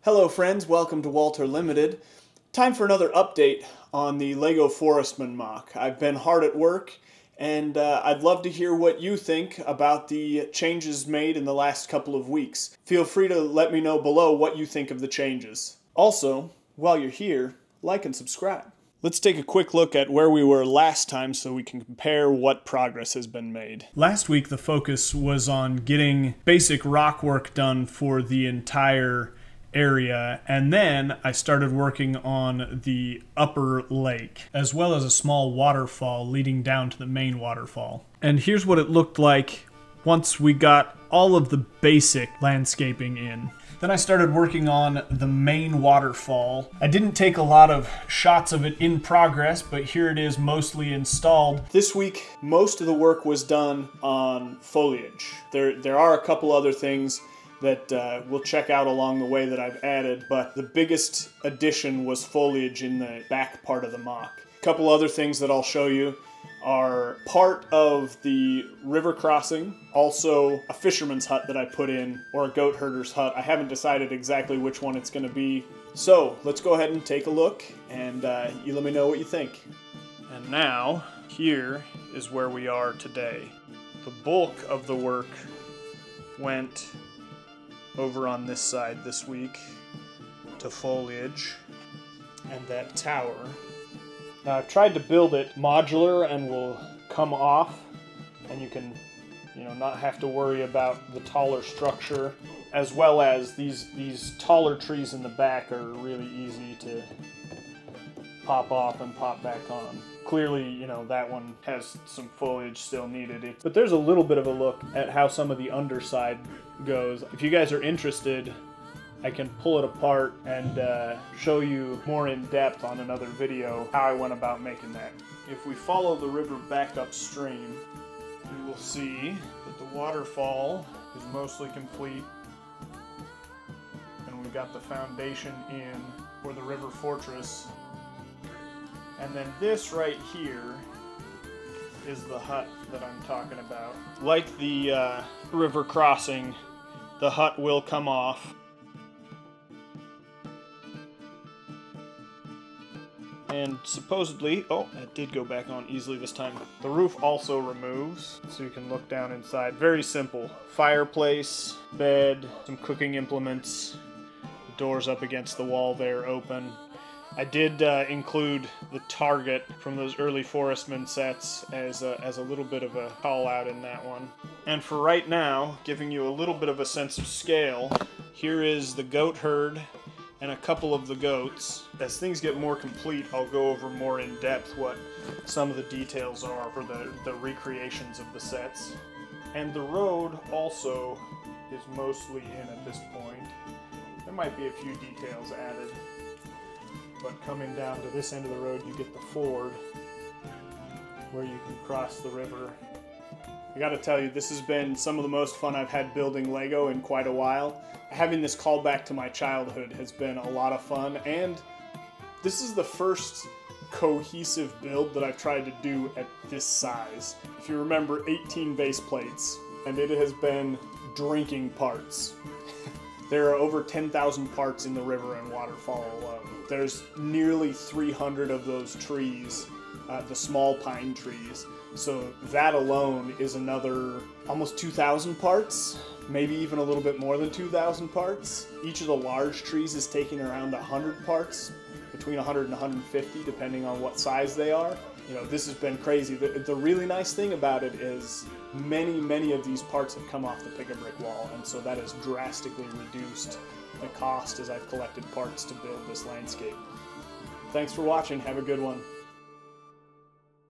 Hello friends, welcome to Walter Limited. Time for another update on the LEGO Forestmen MOC. I've been hard at work and I'd love to hear what you think about the changes made in the last couple of weeks. Feel free to let me know below what you think of the changes. Also, while you're here, like and subscribe. Let's take a quick look at where we were last time so we can compare what progress has been made. Last week the focus was on getting basic rock work done for the entire area, and then I started working on the upper lake, as well as a small waterfall leading down to the main waterfall. And here's what it looked like once we got all of the basic landscaping in. Then I started working on the main waterfall. I didn't take a lot of shots of it in progress, but here it is mostly installed. This week, most of the work was done on foliage. There are a couple other things that we'll check out along the way that I've added, but the biggest addition was foliage in the back part of the MOC. A couple other things that I'll show you are part of the river crossing, also a fisherman's hut that I put in, or a goat herder's hut. I haven't decided exactly which one it's going to be. So let's go ahead and take a look, and you let me know what you think. And now, here is where we are today. The bulk of the work went over on this side this week to foliage and that tower. Now I've tried to build it modular and will come off, and you can, not have to worry about the taller structure, as well as these taller trees in the back are really easy to pop off and pop back on. Clearly, that one has some foliage still needed. But there's a little bit of a look at how some of the underside goes. If you guys are interested, I can pull it apart and show you more in depth on another video how I went about making that. If we follow the river back upstream, we will see that the waterfall is mostly complete, and we've got the foundation in for the river fortress. And then this right here is the hut that I'm talking about. Like the river crossing, the hut will come off. And supposedly, oh, it did go back on easily this time. The roof also removes, so you can look down inside. Very simple. Fireplace, bed, some cooking implements, the doors up against the wall there open. I did include the target from those early Forestmen sets as a little bit of a call out in that one. And for right now, giving you a little bit of a sense of scale, here is the goat herd and a couple of the goats. As things get more complete, I'll go over more in depth what some of the details are for the recreations of the sets. And the road also is mostly in at this point. There might be a few details added. But coming down to this end of the road, you get the ford where you can cross the river. I gotta tell you, this has been some of the most fun I've had building LEGO in quite a while. Having this callback to my childhood has been a lot of fun, and this is the first cohesive build that I've tried to do at this size. If you remember, 18 base plates, and it has been drinking parts. There are over 10,000 parts in the river and waterfall alone. There's nearly 300 of those trees, the small pine trees. So that alone is another almost 2,000 parts, maybe even a little bit more than 2,000 parts. Each of the large trees is taking around 100 parts, between 100 and 150, depending on what size they are. This has been crazy. The really nice thing about it is many of these parts have come off the pick-a-brick wall, and so that has drastically reduced the cost as I've collected parts to build this landscape. Thanks for watching. Have a good one.